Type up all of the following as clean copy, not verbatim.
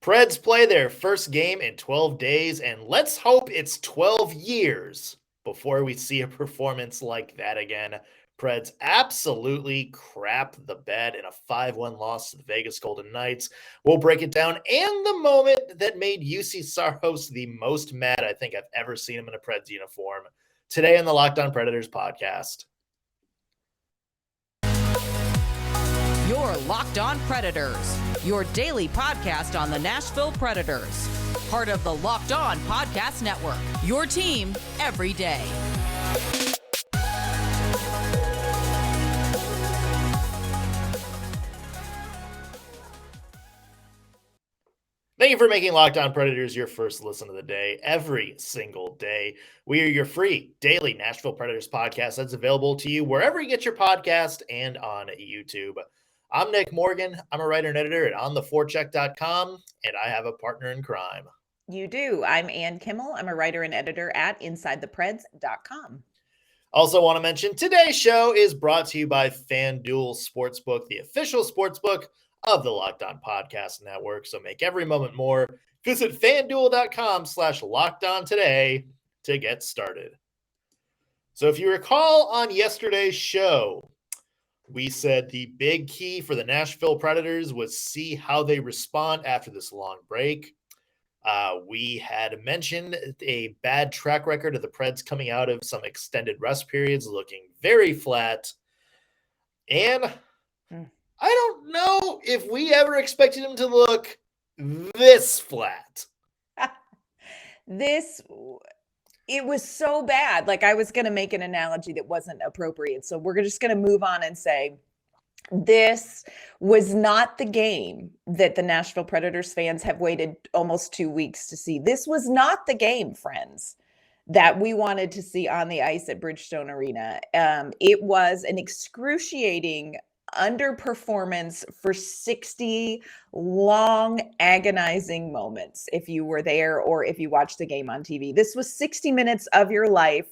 Preds play their first game in 12 days, and let's hope it's 12 years before we see a performance like that again. Preds absolutely crap the bed in a 5-1 loss to the Vegas Golden Knights. We'll break it down, and the moment that made Juuse Saros the most mad I think I've ever seen him in a Preds uniform. Today on the Locked On Predators podcast. You're Locked On Predators, your daily podcast on the Nashville Predators. Part of the Locked On Podcast Network, your team every day. Thank you for making Locked On Predators your first listen of the day every single day. We are your free daily Nashville Predators podcast that's available to you wherever you get your podcast and on YouTube. I'm Nick Morgan. I'm a writer and editor at ontheforecheck.com, and I have a partner in crime. You do. I'm Ann Kimmel. I'm a writer and editor at InsideThePreds.com. Also want to mention today's show is brought to you by FanDuel Sportsbook, the official sportsbook of the Locked On Podcast Network. So make every moment more. Visit FanDuel.com/LockedOn today to get started. So if you recall on yesterday's show, we said the big key for the Nashville Predators was see how they respond after this long break. We had mentioned a bad track record of the Preds coming out of some extended rest periods, looking very flat. And I don't know if we ever expected him to look this flat. It was so bad. Like, I was going to make an analogy that wasn't appropriate. So we're just going to move on and say, this was not the game that the Nashville Predators fans have waited almost 2 weeks to see. This was not the game, friends, that we wanted to see on the ice at Bridgestone Arena. It was an excruciating underperformance for 60 long, agonizing moments. If you were there or if you watched the game on TV, this was 60 minutes of your life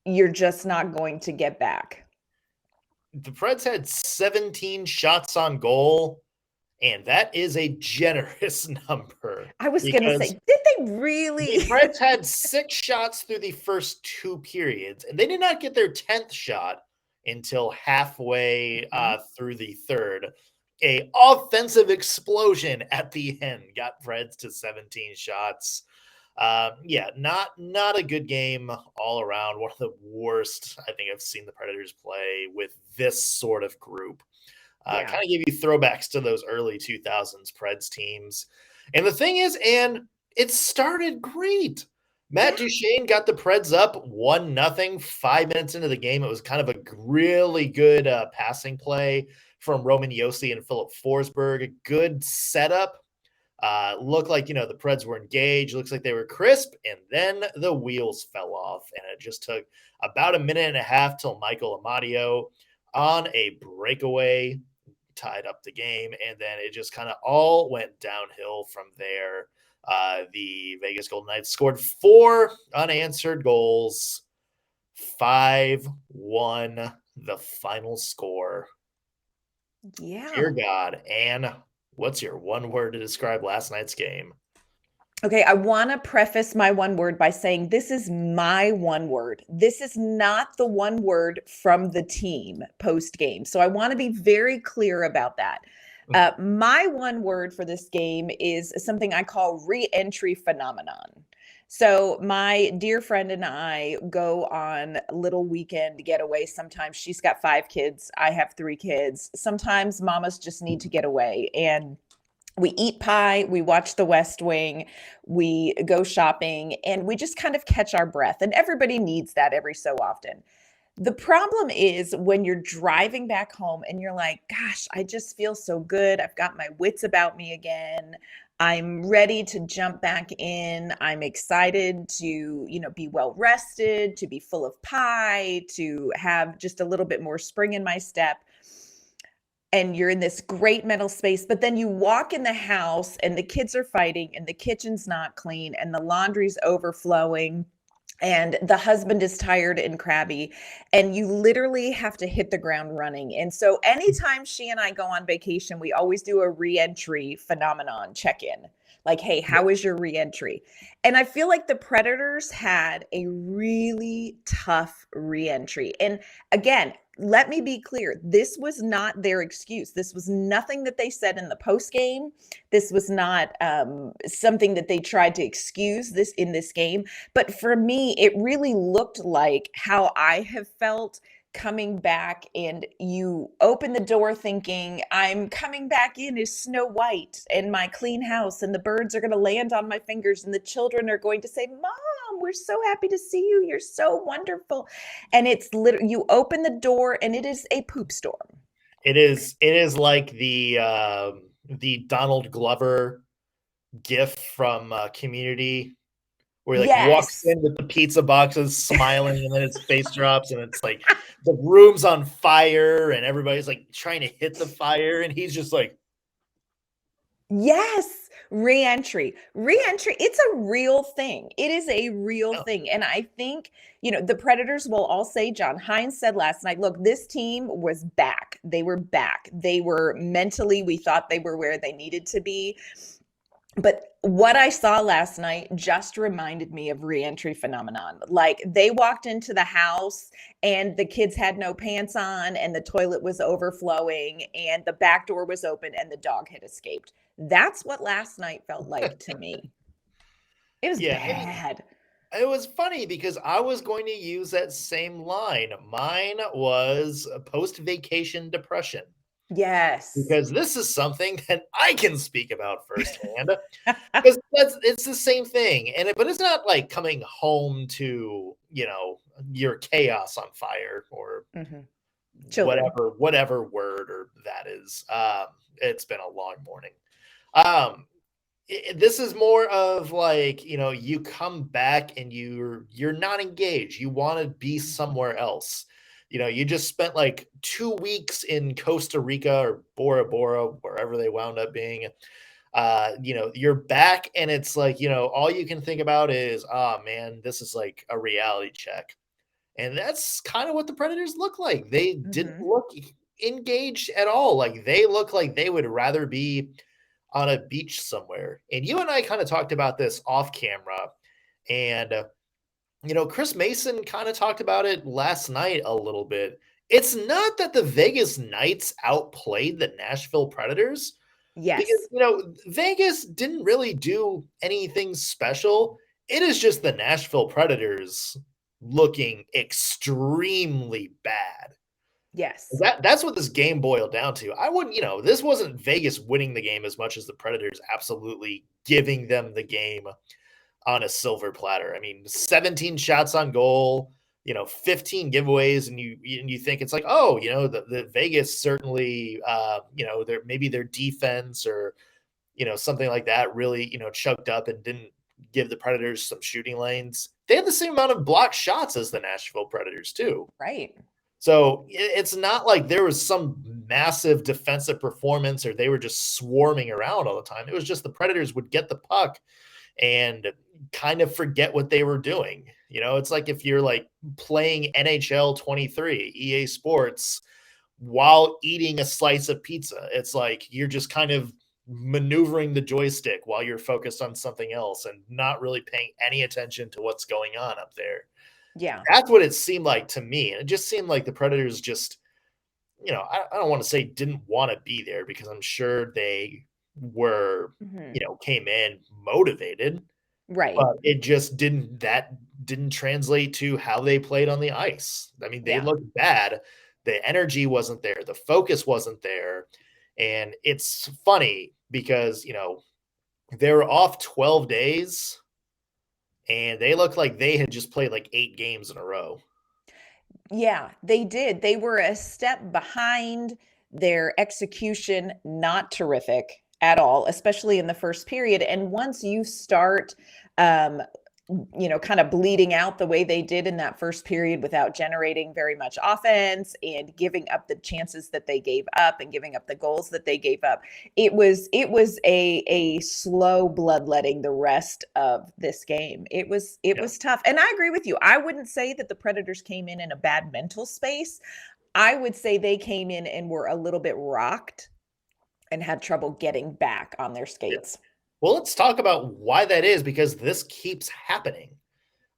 you're just not going to get back. The Preds had 17 shots on goal, and that is a generous number. I was going to say, did they really? The Preds had 6 shots through the first 2 periods, and they did not get their 10th shot until halfway through the third. A offensive explosion at the end got Preds to 17 shots. Not a good game all around. One of the worst I think I've seen the Predators play with this sort of group. Kind of give you throwbacks to those early 2000s Preds teams. And the thing is, Ann, it started great. Matt Duchene got the Preds up 1-0 5 minutes into the game. It was kind of a really good passing play from Roman Josi and Filip Forsberg. A good setup. Looked like, the Preds were engaged. Looks like they were crisp. And then the wheels fell off. And it just took about a minute and a half till Michael Amadio on a breakaway tied up the game. And then it just kind of all went downhill from there. The Vegas Golden Knights scored 4 unanswered goals, 5-1, the final score. Yeah. Dear God, Ann, what's your one word to describe last night's game? Okay, I want to preface my one word by saying this is my one word. This is not the one word from the team post-game. So I want to be very clear about that. My one word for this game is something I call re-entry phenomenon. So my dear friend and I go on little weekend getaway. Sometimes she's got 5 kids. I have 3 kids. Sometimes mamas just need to get away. And we eat pie, we watch The West Wing, we go shopping, and we just kind of catch our breath. And everybody needs that every so often. The problem is when you're driving back home and you're like, gosh, I just feel so good. I've got my wits about me again. I'm ready to jump back in. I'm excited to, be well rested, to be full of pie, to have just a little bit more spring in my step. And you're in this great mental space, but then you walk in the house and the kids are fighting and the kitchen's not clean and the laundry's overflowing and the husband is tired and crabby, and you literally have to hit the ground running. And so anytime she and I go on vacation, we always do a re-entry phenomenon check-in. Like, hey, how is your reentry? And I feel like the Predators had a really tough reentry. And again, let me be clear, this was not their excuse. This was nothing that they said in the post game. This was not something that they tried to excuse this in this game. But for me, it really looked like how I have felt coming back, and you open the door thinking, I'm coming back in as Snow White and my clean house, and the birds are going to land on my fingers, and the children are going to say, Mom, we're so happy to see you. You're so wonderful. And it's literally, you open the door and it is a poop storm. It is like the Donald Glover gif from Community, where he like walks Yes. in with the pizza boxes smiling, and then his face drops, and it's like the room's on fire and everybody's like trying to hit the fire, and he's just like, Yes, reentry. Reentry, it's a real thing. It is a real oh, thing. And I think, the Predators will all say, John Hynes said last night, look, this team was back. They were back. They were mentally, we thought they were where they needed to be. But what I saw last night just reminded me of reentry phenomenon. Like, they walked into the house and the kids had no pants on and the toilet was overflowing and the back door was open and the dog had escaped. That's what last night felt like to me. It was yeah. bad. It was funny because I was going to use that same line. Mine was post-vacation depression, Yes. because this is something that I can speak about firsthand. Because it's the same thing, but it's not like coming home to your chaos on fire, or Mhm. Children. whatever word or that is. It's been a long morning. This is more of like, you come back and you're not engaged. You want to be somewhere else. You just spent like 2 weeks in Costa Rica or Bora Bora, wherever they wound up being. You're back, and it's like, all you can think about is, oh man, this is like a reality check. And that's kind of what the Predators look like. They didn't Mhm. look engaged at all. Like, they look like they would rather be on a beach somewhere. And you and I kind of talked about this off camera. And, Chris Mason kind of talked about it last night a little bit. It's not that the Vegas Knights outplayed the Nashville Predators, because, Yes. Vegas didn't really do anything special. It is just the Nashville Predators looking extremely bad. Yes. That's what this game boiled down to. I wouldn't, this wasn't Vegas winning the game as much as the Predators absolutely giving them the game on a silver platter. I mean, 17 shots on goal, 15 giveaways, and you think it's like, oh, the Vegas certainly, their defense or something like that really choked up and didn't give the Predators some shooting lanes. They had the same amount of blocked shots as the Nashville Predators too. Right. So it's not like there was some massive defensive performance or they were just swarming around all the time. It was just the Predators would get the puck and kind of forget what they were doing. It's like if you're like playing NHL 23, EA Sports, while eating a slice of pizza. It's like you're just kind of maneuvering the joystick while you're focused on something else and not really paying any attention to what's going on up there. Yeah. That's what it seemed like to me. And it just seemed like the Predators just, I don't want to say didn't want to be there, because I'm sure they were, Mhm. came in motivated, Right. but it just didn't translate to how they played on the ice. I mean, they Yeah. looked bad. The energy wasn't there. The focus wasn't there. And it's funny because, they were off 12 days and they looked like they had just played like 8 games in a row. Yeah, they did. They were a step behind. Their execution, not terrific at all, especially in the first period. And once you start, um, kind of bleeding out the way they did in that first period without generating very much offense and giving up the chances that they gave up and giving up the goals that they gave up, it was a slow bloodletting the rest of this game. It was tough. And I agree with you. I wouldn't say that the Predators came in a bad mental space. I would say they came in and were a little bit rocked and had trouble getting back on their Yeah. skates. Well, let's talk about why that is, because this keeps happening.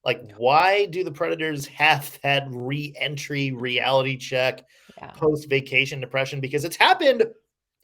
Like, why do the Predators have that re-entry reality check post-vacation depression? Because it's happened,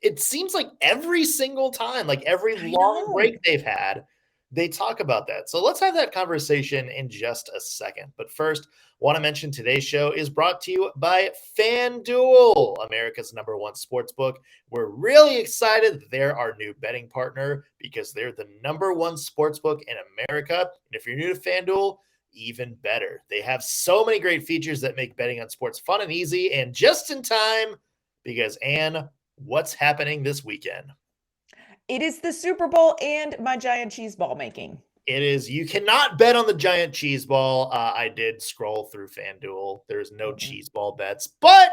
it seems like every single time, like every long break they've had, they talk about that. So let's have that conversation in just a second. But first, want to mention today's show is brought to you by FanDuel, America's #1 sportsbook. We're really excited that they're our new betting partner because they're the #1 sportsbook in America. And if you're new to FanDuel, even better. They have so many great features that make betting on sports fun and easy and just in time because, Ann, what's happening this weekend? It is the Super Bowl and my giant cheese ball making. It is. You cannot bet on the giant cheese ball. I did scroll through FanDuel. There's no cheese ball bets. But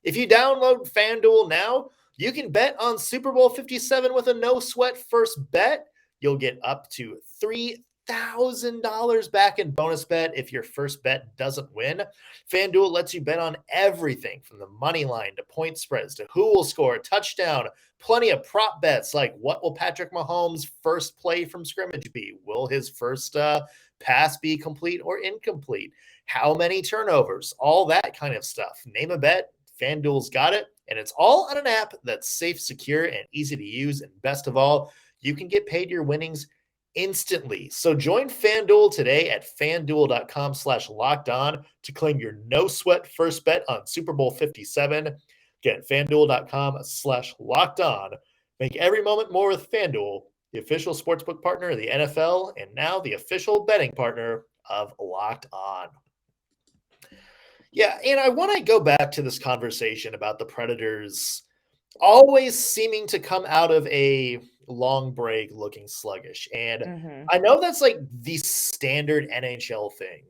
if you download FanDuel now, you can bet on Super Bowl 57 with a no sweat first bet. You'll get up to $3,000 back in bonus bet if your first bet doesn't win. FanDuel lets you bet on everything from the money line to point spreads to who will score a touchdown. Plenty of prop bets like what will Patrick Mahomes' first play from scrimmage be? Will his first pass be complete or incomplete? How many turnovers? All that kind of stuff. Name a bet. FanDuel's got it. And it's all on an app that's safe, secure, and easy to use. And best of all, you can get paid your winnings instantly. So join FanDuel today at FanDuel.com/lockedon to claim your no sweat first bet on Super Bowl 57. Again, FanDuel.com/lockedon. Make every moment more with FanDuel, the official sportsbook partner of the NFL, and now the official betting partner of Locked On. Yeah, and I want to go back to this conversation about the Predators always seeming to come out of a long break looking sluggish. And I know that's like the standard NHL thing.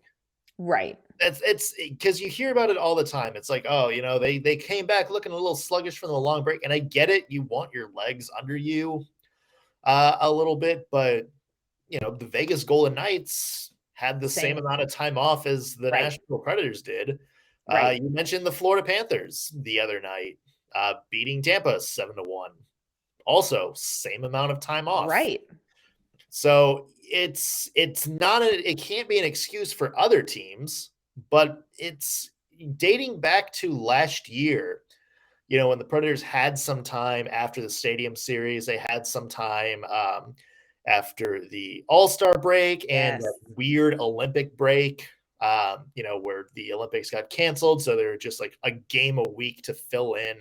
Right. It's because you hear about it all the time. It's like, oh, they came back looking a little sluggish from the long break. And I get it. You want your legs under you a little bit. But, the Vegas Golden Knights had the same amount of time off as the Nashville Predators did. You mentioned the Florida Panthers the other night, beating Tampa 7-1. Also, same amount of time off. Right. So it's not it can't be an excuse for other teams, but it's dating back to last year, when the Predators had some time after the Stadium Series, they had some time after the All-Star break and that weird Olympic break, where the Olympics got canceled. So they were just like a game a week to fill in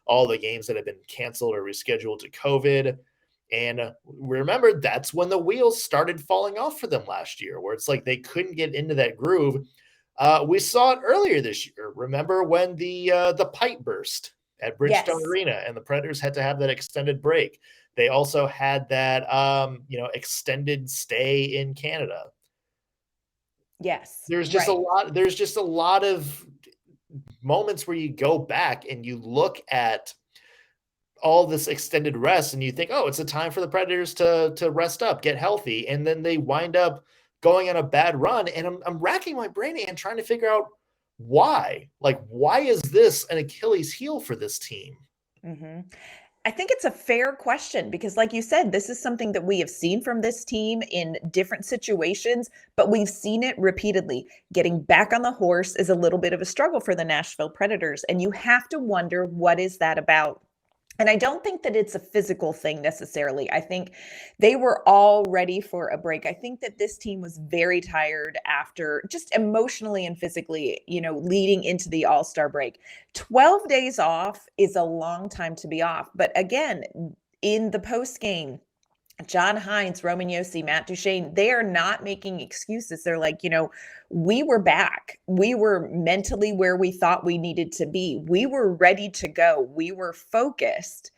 all the games that have been canceled or rescheduled to COVID. And remember, that's when the wheels started falling off for them last year, where it's like they couldn't get into that groove. We saw it earlier this year. Remember when the pipe burst at Bridgestone Arena and the Predators had to have that extended break. They also had that, extended stay in Canada. Yes. There's just a lot of moments where you go back and you look at all this extended rest and you think, oh, it's a time for the Predators to rest up, get healthy. And then they wind up going on a bad run. And I'm racking my brain and trying to figure out why. Like, why is this an Achilles heel for this team? I think it's a fair question because, like you said, this is something that we have seen from this team in different situations, but we've seen it repeatedly. Getting back on the horse is a little bit of a struggle for the Nashville Predators, and you have to wonder, what is that about? And I don't think that it's a physical thing necessarily. I think they were all ready for a break. I think that this team was very tired after, just emotionally and physically, leading into the All-Star break. 12 days off is a long time to be off. But again, in the post game, John Hynes, Roman Josi, Matt Duchene, they are not making excuses. They're like, we were back. We were mentally where we thought we needed to be. We were ready to go. We were focused.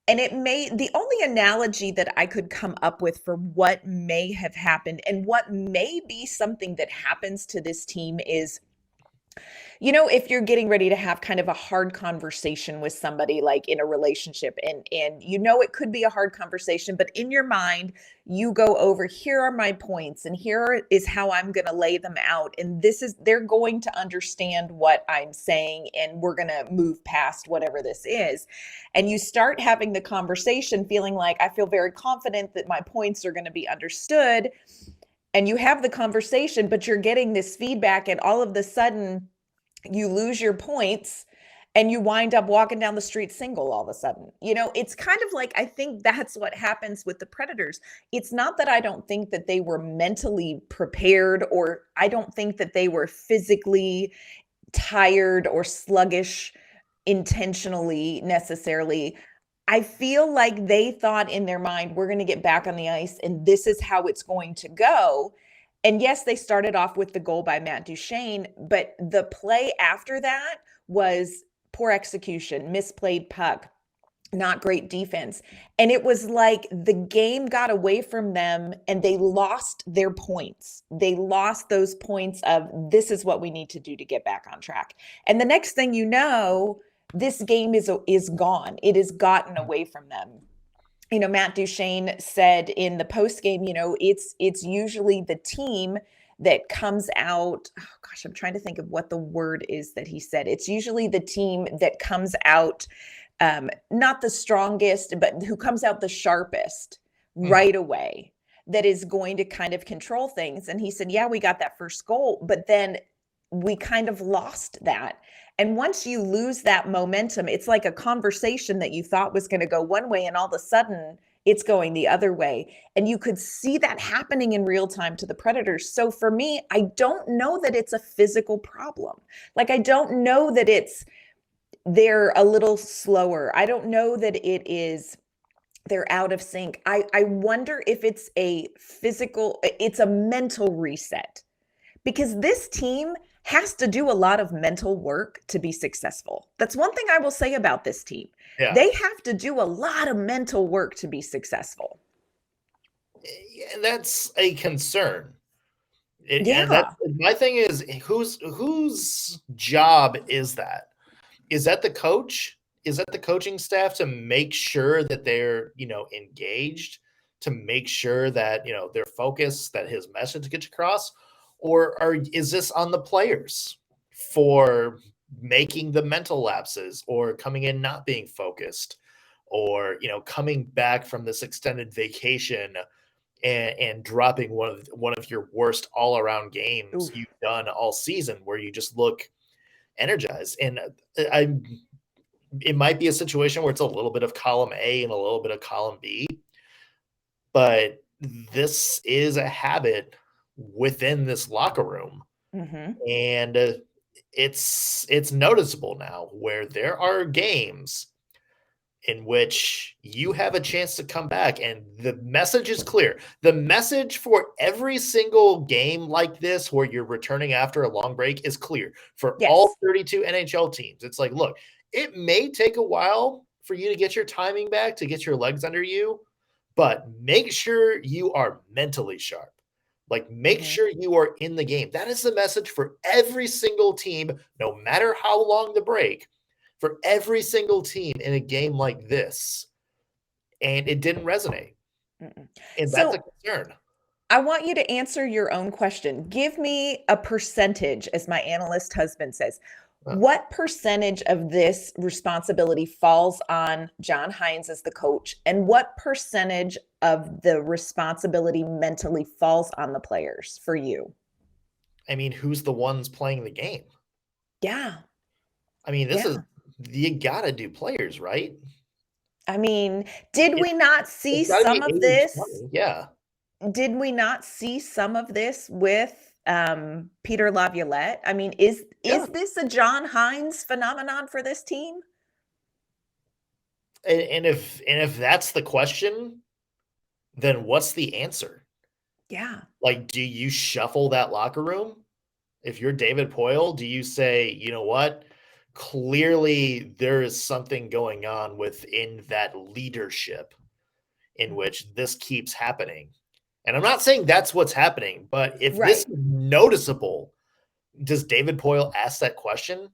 And the only analogy that I could come up with for what may have happened and what may be something that happens to this team is If you're getting ready to have kind of a hard conversation with somebody like in a relationship and it could be a hard conversation, but in your mind, you go over, here are my points and here is how I'm going to lay them out. And they're going to understand what I'm saying and we're going to move past whatever this is. And you start having the conversation feeling like, I feel very confident that my points are going to be understood. And you have the conversation, but you're getting this feedback and all of the sudden, you lose your points and you wind up walking down the street single all of a sudden. It's kind of like, I think that's what happens with the Predators. It's not that I don't think that they were mentally prepared, or I don't think that they were physically tired or sluggish intentionally necessarily. I feel like they thought in their mind, we're going to get back on the ice and this is how it's going to go. And yes, they started off with the goal by Matt Duchene, but the play after that was poor execution, misplayed puck, not great defense. And it was like the game got away from them and they lost their points. They lost those points of, this is what we need to do to get back on track. And the next thing you know, this game is gone. It has gotten away from them. Matt Duchene said in the post game, it's usually the team that comes out. Oh gosh, I'm trying to think of what the word is that he said. It's usually the team that comes out, not the strongest, but who comes out the sharpest right away, that is going to kind of control things. And he said, yeah, we got that first goal, but then we kind of lost that. And once you lose that momentum, it's like a conversation that you thought was going to go one way and all of a sudden it's going the other way. And you could see that happening in real time to the Predators. So for me, I don't know that it's a physical problem. Like, I don't know that they're a little slower. I don't know that they're out of sync. I wonder if it's it's a mental reset, because this team has to do a lot of mental work to be successful. That's one thing I will say about this team. Yeah. They have to do a lot of mental work to be successful. Yeah, that's a concern. My thing is, whose job is that? Is that the coach? Is that the coaching staff to make sure that they're, engaged, to make sure that, they're focused, that his message gets across? Or is this on the players for making the mental lapses, or coming in not being focused, or coming back from this extended vacation and dropping one of your worst all around games you've done all season, where you just look energized? And it might be a situation where it's a little bit of column A and a little bit of column B, but this is a habit within this locker room. And it's noticeable now, where there are games in which you have a chance to come back and the message is clear. The message for every single game like this, where you're returning after a long break, is clear for all 32 NHL teams. It's like, look, it may take a while for you to get your timing back, to get your legs under you, but make sure you are mentally sharp. Like, make sure you are in the game. That is the message for every single team, no matter how long the break, for every single team in a game like this. And it didn't resonate. And that's a concern. I want you to answer your own question. Give me a percentage, as my analyst husband says. What percentage of this responsibility falls on John Hynes as the coach, and what percentage of the responsibility mentally falls on the players for you? I mean, who's the ones playing the game? Yeah. I mean, you gotta do players, right? I mean, did we not see some of this? Yeah. Did we not see some of this with Peter Laviolette? I mean, is this a John Hynes phenomenon for this team? And if that's the question, then what's the answer? Yeah. Like, do you shuffle that locker room? If you're David Poile, do you say, you know what? Clearly there is something going on within that leadership in which this keeps happening. And I'm not saying that's what's happening, but if this is noticeable, does David Poile ask that question?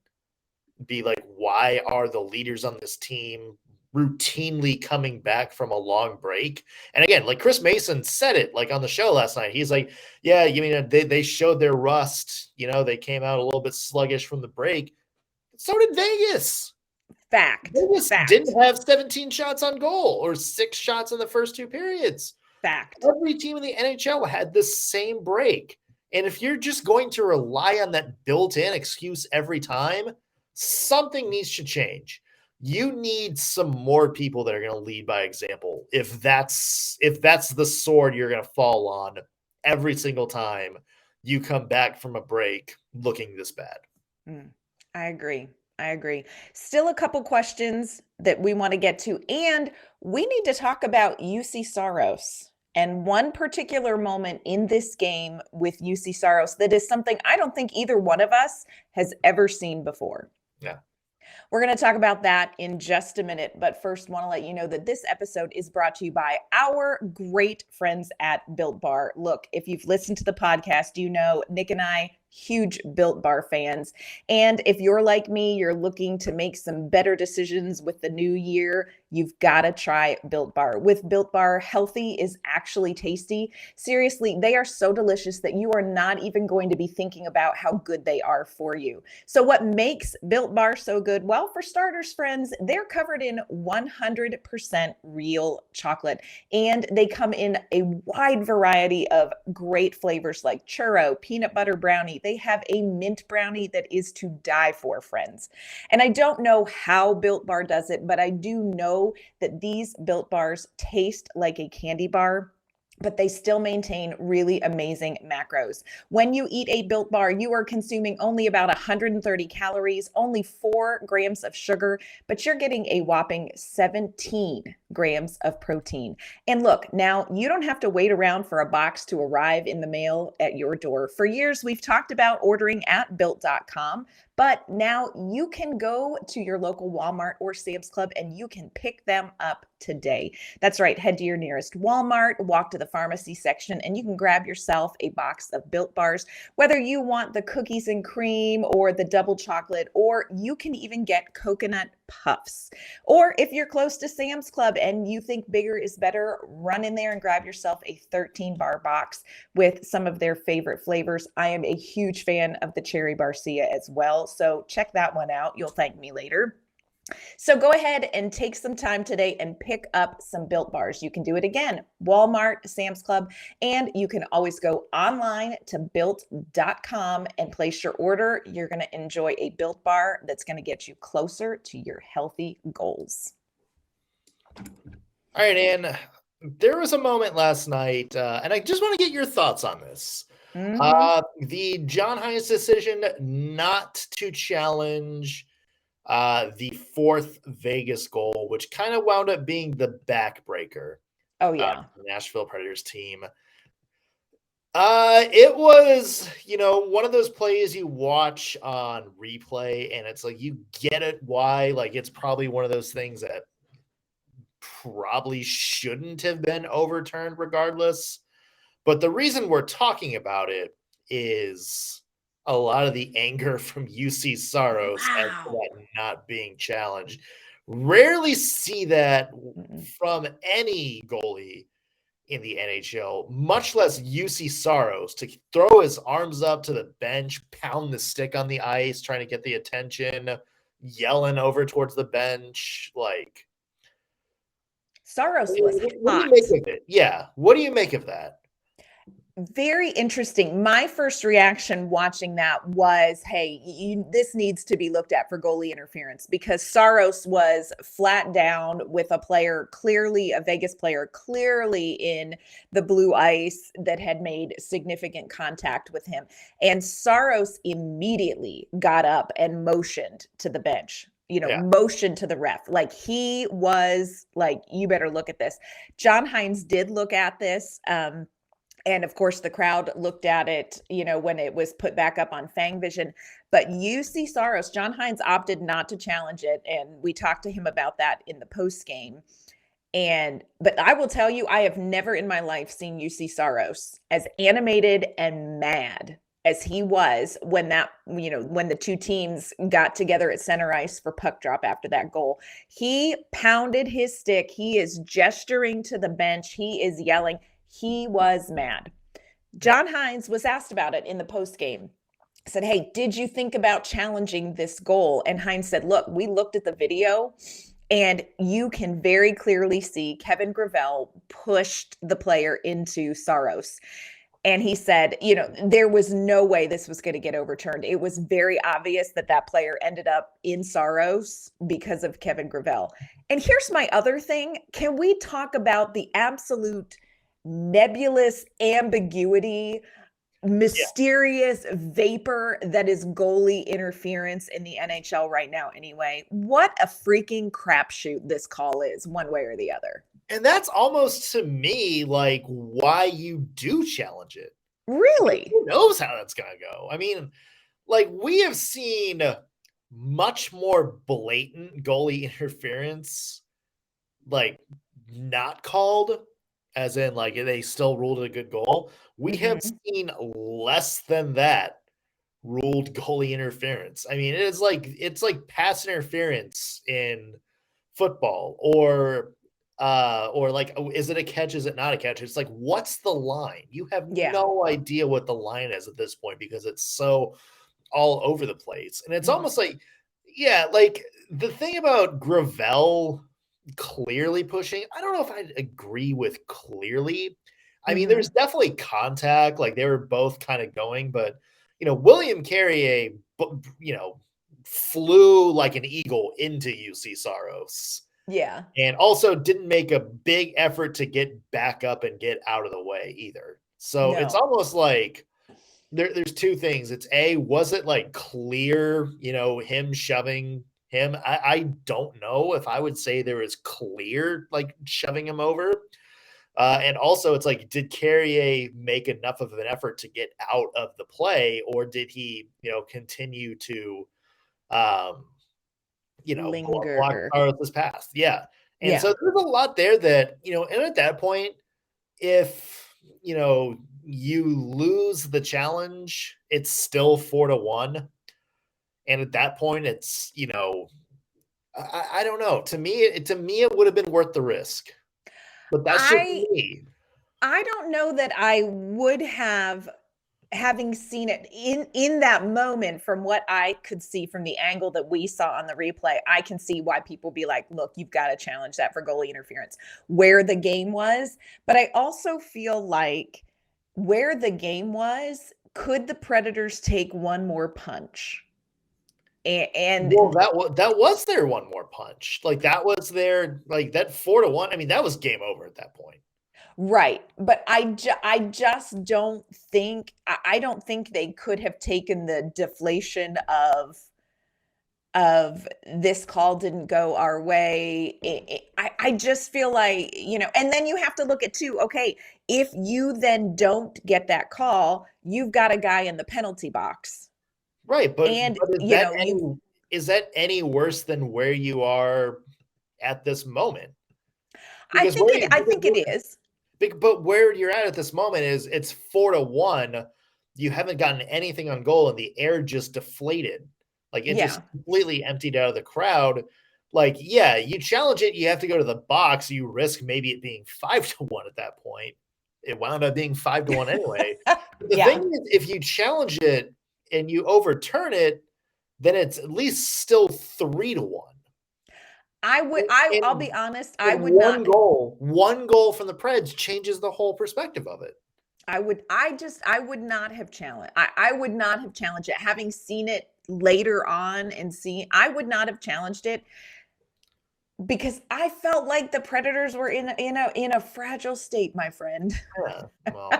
Be like, why are the leaders on this team routinely coming back from a long break? And again, like Chris Mason said it like on the show last night. He's like, yeah, you mean they showed their rust. They came out a little bit sluggish from the break. So did Vegas. Vegas didn't have 17 shots on goal or 6 shots in the first 2 periods. Every team in the NHL had the same break. And if you're just going to rely on that built-in excuse every time, something needs to change. You need some more people that are going to lead by example. If that's the sword you're going to fall on every single time you come back from a break looking this bad. I agree. Still a couple questions that we want to get to, and we need to talk about Juuse Saros and one particular moment in this game with Juuse Saros that is something I don't think either one of us has ever seen before. Yeah. We're going to talk about that in just a minute, but first want to let you know that this episode is brought to you by our great friends at Built Bar. Look, if you've listened to the podcast, you know Nick and I, huge Built Bar fans. And if you're like me, you're looking to make some better decisions with the new year, you've got to try Built Bar. With Built Bar, healthy is actually tasty. Seriously, they are so delicious that you are not even going to be thinking about how good they are for you. So what makes Built Bar so good? Well, for starters, friends, they're covered in 100% real chocolate, and they come in a wide variety of great flavors like churro, peanut butter brownie. They have a mint brownie that is to die for, friends. And I don't know how Built Bar does it, but I do know that these Built Bars taste like a candy bar, but they still maintain really amazing macros. When you eat a Built Bar, you are consuming only about 130 calories, only 4 grams of sugar, but you're getting a whopping 17 grams of protein. And look, now you don't have to wait around for a box to arrive in the mail at your door. For years, we've talked about ordering at built.com, but now you can go to your local Walmart or Sam's Club and you can pick them up today. That's right. Head to your nearest Walmart, walk to the pharmacy section, and you can grab yourself a box of Built Bars, whether you want the cookies and cream or the double chocolate, or you can even get coconut puffs. Or if you're close to Sam's Club and you think bigger is better, run in there and grab yourself a 13-bar box with some of their favorite flavors. I am a huge fan of the Cherry Barcia as well, so check that one out. You'll thank me later. So go ahead and take some time today and pick up some Built Bars. You can do it again, Walmart, Sam's Club, and you can always go online to built.com and place your order. You're going to enjoy a Built Bar that's going to get you closer to your healthy goals. All right, Ann, there was a moment last night, and I just want to get your thoughts on this. The John Hynes decision not to challenge the 4th Vegas goal, which kind of wound up being the backbreaker. Oh, yeah. The Nashville Predators team. It was, one of those plays you watch on replay, and it's like, you get it why. Like, it's probably one of those things that probably shouldn't have been overturned regardless. But the reason we're talking about it is a lot of the anger from Juuse Saros as to that not being challenged. Rarely see that from any goalie in the NHL, much less Juuse Saros, to throw his arms up to the bench, pound the stick on the ice, trying to get the attention, yelling over towards the bench. Like, Saros was hot. What do you make of it? Yeah. What do you make of that? Very interesting. My first reaction watching that was, hey, this needs to be looked at for goalie interference, because Saros was flat down with a player, clearly a Vegas player, clearly in the blue ice that had made significant contact with him. And Saros immediately got up and motioned to the bench. Motion to the ref. Like, he was like, you better look at this. John Hynes did look at this. And of course, the crowd looked at it, when it was put back up on Fang Vision. But Juuse Saros, John Hynes opted not to challenge it. And we talked to him about that in the post game. But I will tell you, I have never in my life seen Juuse Saros as animated and mad as he was when when the two teams got together at center ice for puck drop after that goal. He pounded his stick. He is gesturing to the bench. He is yelling. He was mad. John Hynes was asked about it in the post game. Said, hey, did you think about challenging this goal? And Hynes said, look, we looked at the video and you can very clearly see Kevin Gravel pushed the player into Saros. And he said, there was no way this was going to get overturned. It was very obvious that player ended up in Saros because of Kevin Gravel. And here's my other thing. Can we talk about the absolute nebulous ambiguity, mysterious vapor that is goalie interference in the NHL right now anyway? What a freaking crapshoot this call is, one way or the other. And that's almost, to me, like why you do challenge it. Really? Who knows how that's going to go? I mean, like, we have seen much more blatant goalie interference, like, not called, as in, like, they still ruled it a good goal. We have seen less than that ruled goalie interference. I mean, it's like pass interference in football, or like, is it a catch? Is it not a catch? It's like, what's the line? You have no idea what the line is at this point because it's so all over the place. And it's almost like, like the thing about Gravel clearly pushing, I don't know if I'd agree with clearly. I mean, there's definitely contact, like they were both kind of going, but William Carrier, flew like an eagle into Juuse Saros. Yeah. And also didn't make a big effort to get back up and get out of the way either. So it's almost like there's two things. It's was it like clear, him shoving him? I don't know if I would say there was clear, like, shoving him over. And also it's like, did Carrier make enough of an effort to get out of the play, or did he, continue to, block Carlos's path? Yeah. And so there's a lot there that, and at that point, if, you lose the challenge, it's still 4-1. And at that point, it's, I don't know. To me, it would have been worth the risk. But that's just me. I don't know that I would have, having seen it in that moment. From what I could see from the angle that we saw on the replay, I can see why people be like, look, you've got to challenge that for goalie interference where the game was. But I also feel like where the game was, could the Predators take one more punch? And that was their one more punch. Like, that was their, like, that 4-1. I mean, that was game over at that point. Right. But I just don't think, I don't think they could have taken the deflation of this call didn't go our way. I just feel like, and then you have to look at too, okay, if you then don't get that call, you've got a guy in the penalty box. Right. But is that any worse than where you are at this moment? I think it is. But where you're at this moment is it's 4-1. You haven't gotten anything on goal, and the air just deflated. Like, it just completely emptied out of the crowd. Like, you challenge it, you have to go to the box. You risk maybe it being 5-1 at that point. It wound up being 5-1 anyway. The thing is, if you challenge it and you overturn it, then it's at least still 3-1. I'll be honest. I would not. One goal from the Preds changes the whole perspective of it. I would not have challenged. I would not have challenged it. Having seen it later on I would not have challenged it, because I felt like the Predators were in a fragile state, my friend. Yeah, well,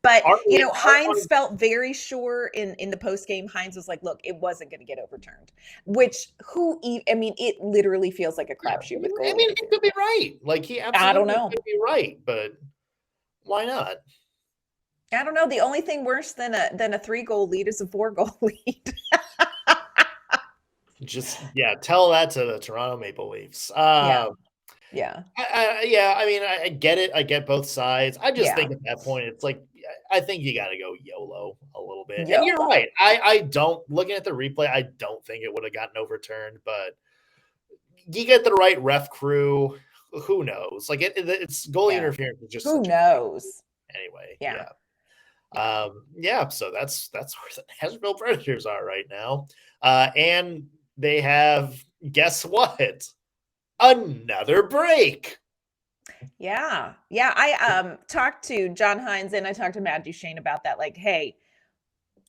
but Hynes felt very sure in the post game. Hynes was like, "Look, it wasn't going to get overturned." It literally feels like a crapshoot with goalie. I mean, he could be right. Like, he absolutely I don't know. could be right, but why not? I don't know. The only thing worse than a 3-goal lead is a 4-goal lead. Just tell that to the Toronto Maple Leafs. Yeah. I mean, I get it. I get both sides. I just think at that point, it's like, I think you got to go YOLO a little bit. And you're YOLO. right. I don't, looking at the replay, I don't think it would have gotten overturned, but you get the right ref crew. Who knows? Like it's goalie interference is just who knows. Anyway, Yeah. So that's where the Nashville Predators are right now. And they have, guess what? Another break. Yeah. I talked to John Hynes and I talked to Matt Duchene about that. Like, hey,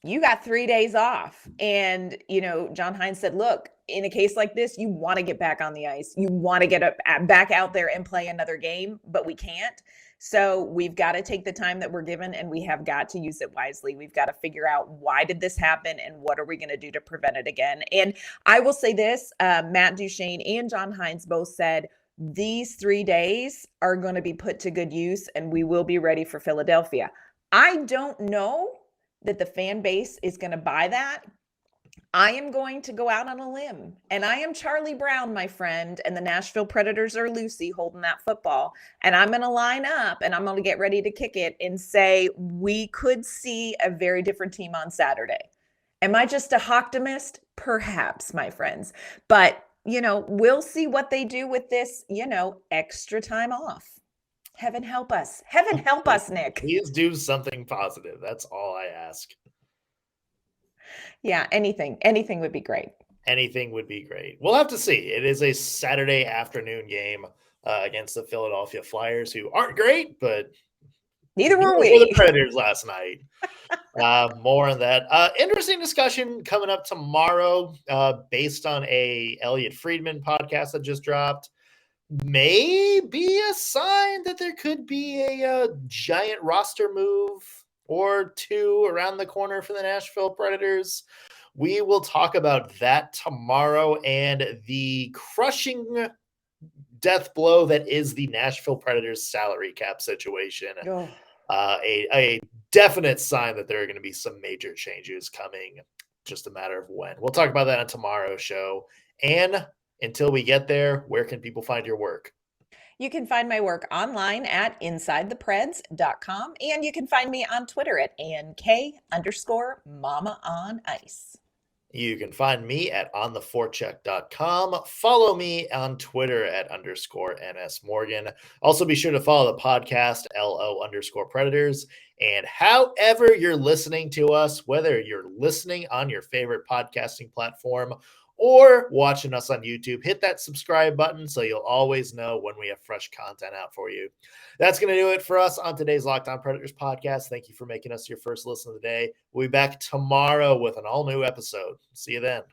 you got 3 days off. And, John Hynes said, look, in a case like this, you want to get back on the ice. You want to get back out there and play another game, but we can't. So we've got to take the time that we're given and we have got to use it wisely. We've got to figure out why did this happen and what are we going to do to prevent it again. And I will say this, Matt Duchene and John Hynes both said these 3 days are going to be put to good use and we will be ready for Philadelphia. I don't know that the fan base is going to buy that. I am going to go out on a limb, and I am Charlie Brown, my friend, and the Nashville Predators are Lucy holding that football, and I'm going to line up, and I'm going to get ready to kick it and say we could see a very different team on Saturday. Am I just a optimist? Perhaps, my friends, but, we'll see what they do with this, extra time off. Heaven help us. Heaven help us, Nick. Please do something positive. That's all I ask. Yeah, anything would be great. Anything would be great. We'll have to see. It is a Saturday afternoon game against the Philadelphia Flyers, who aren't great, but neither were we. The Predators last night. More on that. Interesting discussion coming up tomorrow based on a Elliot Friedman podcast that just dropped. May be a sign that there could be a giant roster move or two around the corner for the Nashville Predators. We will talk about that tomorrow and the crushing death blow that is the Nashville Predators salary cap situation. Oh. A definite sign that there are going to be some major changes coming, just a matter of when. We'll talk about that on tomorrow's show. And until we get there, where can people find your work? You can find my work online at InsideThePreds.com, and you can find me on Twitter at ANK_MamaOnIce. You can find me at ontheforecheck.com. Follow me on Twitter at _NSMorgan. Also be sure to follow the podcast, LO_Predators. And however you're listening to us, whether you're listening on your favorite podcasting platform or watching us on YouTube, hit that subscribe button so you'll always know when we have fresh content out for you. That's going to do it for us on today's Locked On Predators podcast. Thank you for making us your first listen of the day. We'll be back tomorrow with an all-new episode. See you then.